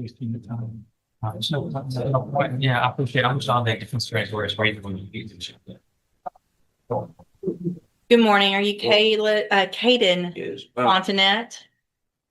wasting the time. There's no point. Yeah, I appreciate it. I'm just on the different strengths where it's right when you use it. Good morning. Are you Caden Yes. Fontanet?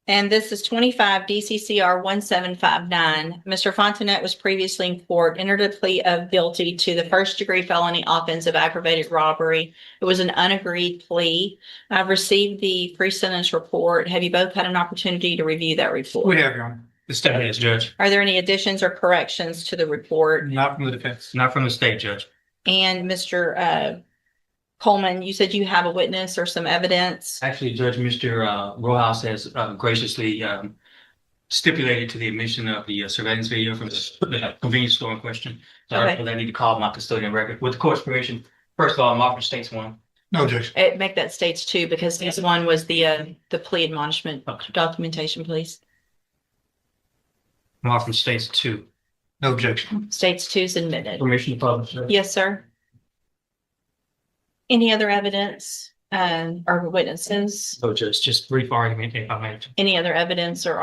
And this is 25 DCCR 1759. Mr. Fontanet was previously in court, entered a plea of guilty to the first-degree felony offense of aggravated robbery. It was an unagreed plea. I've received the pre-sentence report. Have you both had an opportunity to review that report? We have, Your Honor. The state is, Judge. Are there any additions or corrections to the report? Not from the defense. Not from the state, Judge. And Mr. Coleman, you said you have a witness or some evidence. Actually, Judge, Mr. Rojas has graciously stipulated to the admission of the surveillance video from the convenience store in question. So Okay. I need to call my custodian record. With the court's permission, first of all, I'm offering states one. No objection. Make that states two because this one was the plea admonishment documentation, please. I'm offering states two. No objection. States two is admitted. Permission to publish. Judge. Yes, sir. Any other evidence or witnesses? So just brief argument if I may. Any other evidence or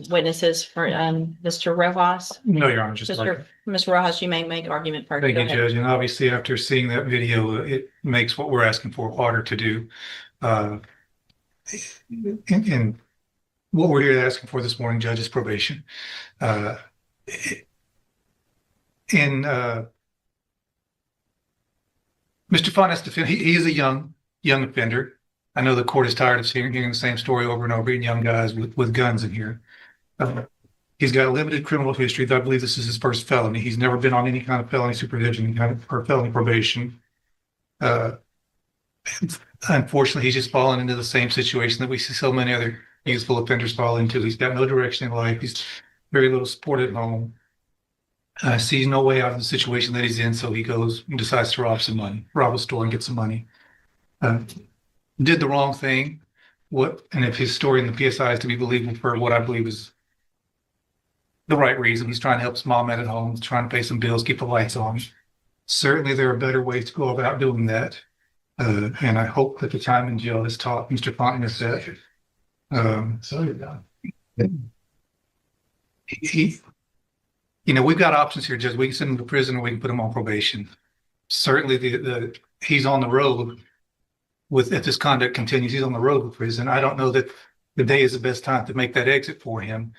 witnesses for Mr. Rojas? No, Your Honor, just like. Mr. Rojas, you may make argument first. Thank Go you, ahead. Judge. And obviously, after seeing that video, it makes what we're asking for harder to do. And what we're here asking for this morning, Judge, is probation. Mr. Fontainet's defense, he is a young offender. I know the court is tired of hearing the same story over and over, and young guys with guns in here. He's got a limited criminal history. I believe this is his first felony. He's never been on any kind of felony supervision or felony probation. Unfortunately, he's just fallen into the same situation that we see so many other youthful offenders fall into. He's got no direction in life. He's very little support at home. Sees no way out of the situation that he's in, so he goes and decides to rob a store and get some money. Did the wrong thing. And if his story in the PSI is to be believable for what I believe is the right reason, he's trying to help his mom out at home, he's trying to pay some bills, keep the lights on. Certainly, there are better ways to go about doing that. And I hope that the time in jail has taught Mr. Fontanet that. So you're done. We've got options here, Judge. We can send him to prison or we can put him on probation. Certainly, he's on the road if this conduct continues, he's on the road with prison. I don't know that the day is the best time to make that exit for him.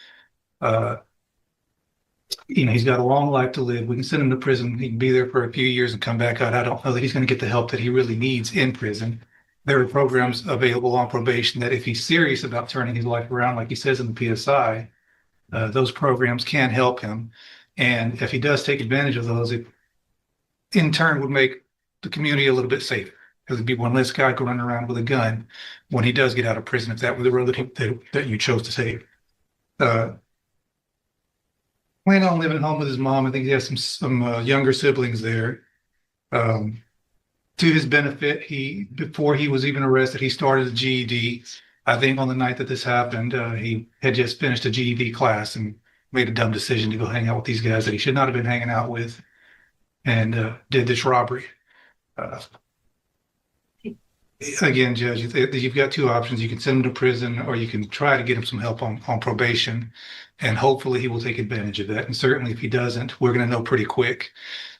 He's got a long life to live. We can send him to prison. He can be there for a few years and come back out. I don't know that he's going to get the help that he really needs in prison. There are programs available on probation that if he's serious about turning his life around, like he says in the PSI, those programs can help him. And if he does take advantage of those, it in turn would make the community a little bit safer. Because there'd be one less guy running around with a gun when he does get out of prison, if that were the road that you chose to take. Plan on living at home with his mom. I think he has some younger siblings there. To his benefit, before he was even arrested, he started a GED. I think on the night that this happened, he had just finished a GED class and made a dumb decision to go hang out with these guys that he should not have been hanging out with, and did this robbery. Again, Judge, you've got two options. You can send him to prison, or you can try to get him some help on probation, and hopefully he will take advantage of that. And certainly, if he doesn't, we're going to know pretty quick,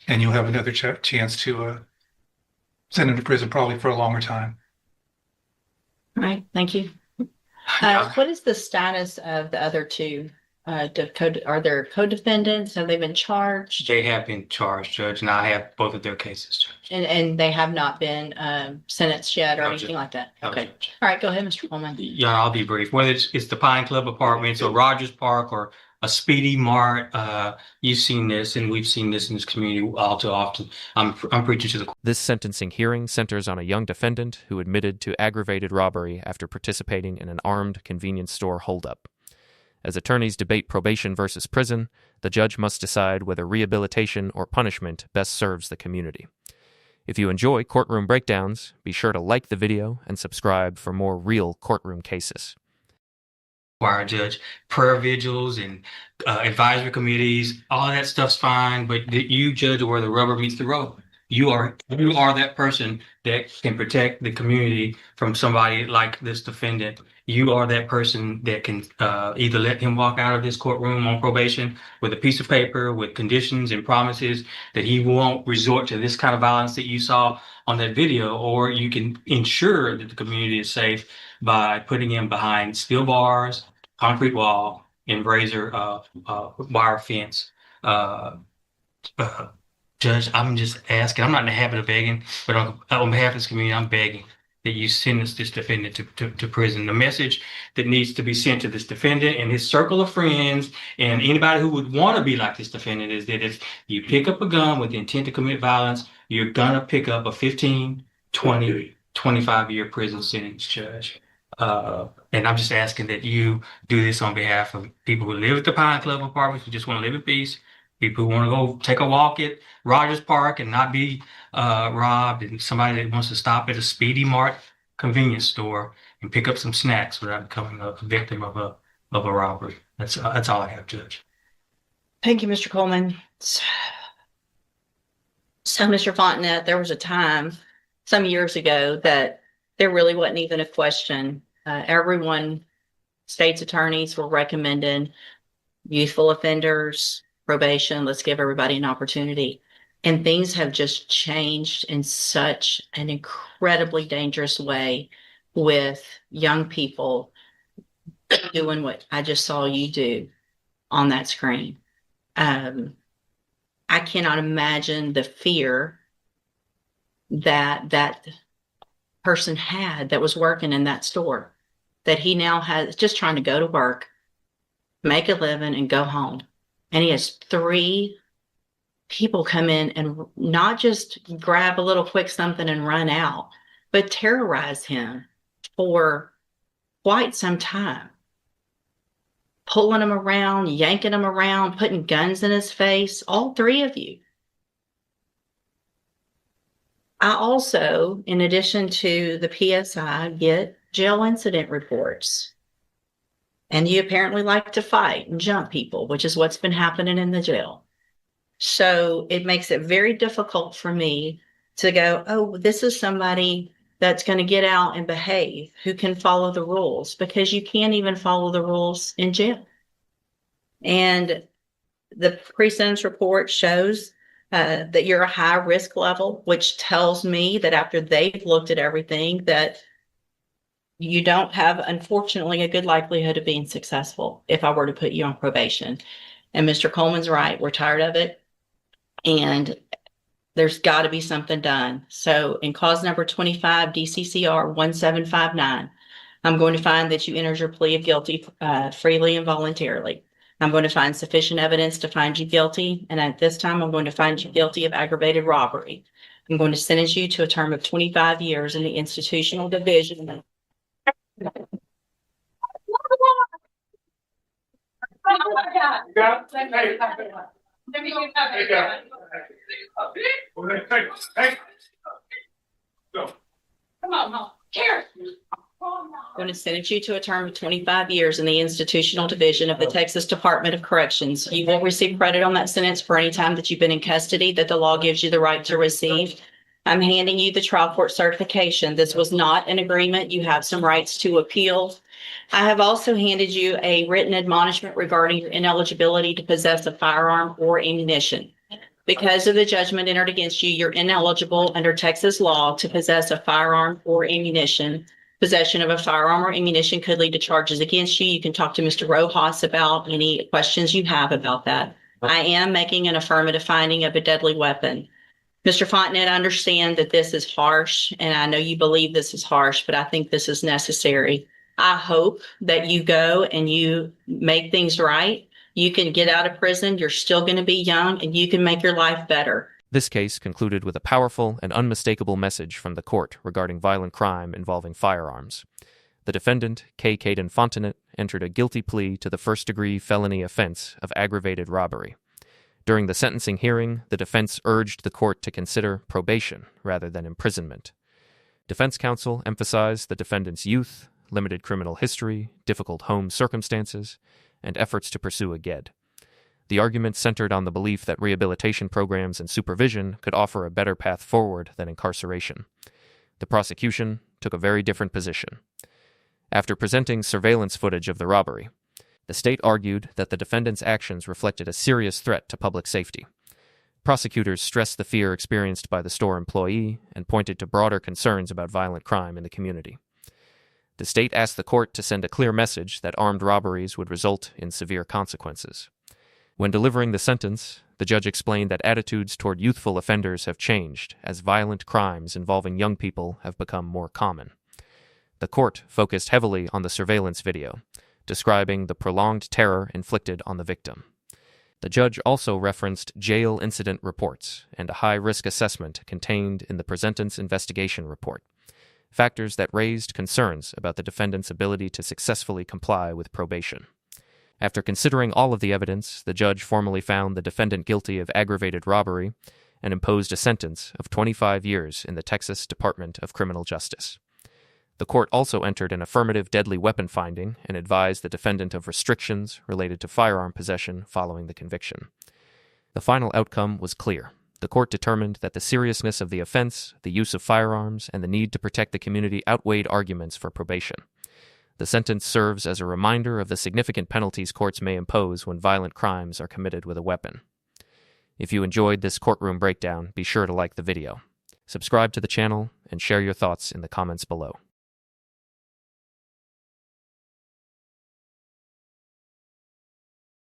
and you'll have another chance to send him to prison, probably for a longer time. All right, thank you. What is the status of the other two? Are there co-defendants? Have they been charged? They have been charged, Judge, and I have both of their cases, Judge. And they have not been sentenced yet or No, anything Judge. like that? No, Okay. Judge. All right, go ahead, Mr. Coleman. Yeah, I'll be brief. Whether it's the Pine Club Apartments or Rogers Park or a Speedy Mart, you've seen this, and we've seen this in this community all too often. I'm preaching to the. This sentencing hearing centers on a young defendant who admitted to aggravated robbery after participating in an armed convenience store holdup. As attorneys debate probation versus prison, the judge must decide whether rehabilitation or punishment best serves the community. If you enjoy courtroom breakdowns, be sure to like the video and subscribe for more real courtroom cases. Choir judge, prayer vigils and advisory committees, all that stuff's fine, but you judge where the rubber meets the road. You are that person that can protect the community from somebody like this defendant you are that person that can either let him walk out of this courtroom on probation with a piece of paper with conditions and promises that he won't resort to this kind of violence that you saw on that video, or you can ensure that the community is safe by putting him behind steel bars, concrete wall, and razor wire fence. Uh, uh, Judge, I'm just asking, I'm not in the habit of begging, but on behalf of this community, I'm begging that you sentence this defendant to prison. The message that needs to be sent to this defendant and his circle of friends and anybody who would want to be like this defendant is that if you pick up a gun with the intent to commit violence, you're gonna pick up a 15, 20, 25-year prison sentence, Judge. And I'm just asking that you do this on behalf of people who live at the Pine Club apartments, who just want to live in peace, people who want to go take a walk at Rogers Park and not be robbed, and somebody that wants to stop at a Speedy Mart convenience store and pick up some snacks without becoming a victim of a robbery. That's all I have, Judge. Thank you, Mr. Coleman. So, Mr. Fontenette, there was a time some years ago that there really wasn't even a question. State's attorneys were recommending youthful offenders, probation. Let's give everybody an opportunity. And things have just changed in such an incredibly dangerous way with young people doing what I just saw you do on that screen. I cannot imagine the fear that person had that was working in that store, that he now has, just trying to go to work, make a living, and go home. And he has 3 people come in and not just grab a little quick something and run out, but terrorize him for quite some time. Pulling him around, yanking him around, putting guns in his face, all 3 of you. I also, in addition to the PSI, get jail incident reports. And you apparently like to fight and jump people, which is what's been happening in the jail. So it makes it very difficult for me to go, oh, this is somebody that's going to get out and behave, who can follow the rules, because you can't even follow the rules in jail. And the pre-sentence report shows that you're a high risk level, which tells me that after they've looked at everything, that you don't have, unfortunately, a good likelihood of being successful if I were to put you on probation. And Mr. Coleman's right. We're tired of it. And there's got to be something done. So in cause number 25, DCCR 1759, I'm going to find that you entered your plea of guilty freely and voluntarily. I'm going to find sufficient evidence to find you guilty. And at this time, I'm going to find you guilty of aggravated robbery. I'm going to sentence you to a term of 25 years in the institutional division. Come on, Mom. Here. I'm going to sentence you to a term of 25 years in the institutional division of the Texas Department of Corrections. You will receive credit on that sentence for any time that you've been in custody that the law gives you the right to receive. I'm handing you the trial court certification. This was not an agreement. You have some rights to appeal. I have also handed you a written admonishment regarding your ineligibility to possess a firearm or ammunition. Because of the judgment entered against you, you're ineligible under Texas law to possess a firearm or ammunition. Possession of a firearm or ammunition could lead to charges against you. You can talk to Mr. Rojas about any questions you have about that. I am making an affirmative finding of a deadly weapon. Mr. Fontenette, I understand that this is harsh, and I know you believe this is harsh, but I think this is necessary. I hope that you go and you make things right. You can get out of prison. You're still going to be young, and you can make your life better. This case concluded with a powerful and unmistakable message from the court regarding violent crime involving firearms. The defendant, K. Caden Fontenette, entered a guilty plea to the first-degree felony offense of aggravated robbery. During the sentencing hearing, the defense urged the court to consider probation rather than imprisonment. Defense counsel emphasized the defendant's youth, limited criminal history, difficult home circumstances, and efforts to pursue a GED. The argument centered on the belief that rehabilitation programs and supervision could offer a better path forward than incarceration. The prosecution took a very different position. After presenting surveillance footage of the robbery, the state argued that the defendant's actions reflected a serious threat to public safety. Prosecutors stressed the fear experienced by the store employee and pointed to broader concerns about violent crime in the community. The state asked the court to send a clear message that armed robberies would result in severe consequences. When delivering the sentence, the judge explained that attitudes toward youthful offenders have changed as violent crimes involving young people have become more common. The court focused heavily on the surveillance video, describing the prolonged terror inflicted on the victim. The judge also referenced jail incident reports and a high-risk assessment contained in the presentence investigation report, factors that raised concerns about the defendant's ability to successfully comply with probation. After considering all of the evidence, the judge formally found the defendant guilty of aggravated robbery and imposed a sentence of 25 years in the Texas Department of Criminal Justice. The court also entered an affirmative deadly weapon finding and advised the defendant of restrictions related to firearm possession following the conviction. The final outcome was clear. The court determined that the seriousness of the offense, the use of firearms, and the need to protect the community outweighed arguments for probation. The sentence serves as a reminder of the significant penalties courts may impose when violent crimes are committed with a weapon. If you enjoyed this courtroom breakdown, be sure to like the video. Subscribe to the channel and share your thoughts in the comments below.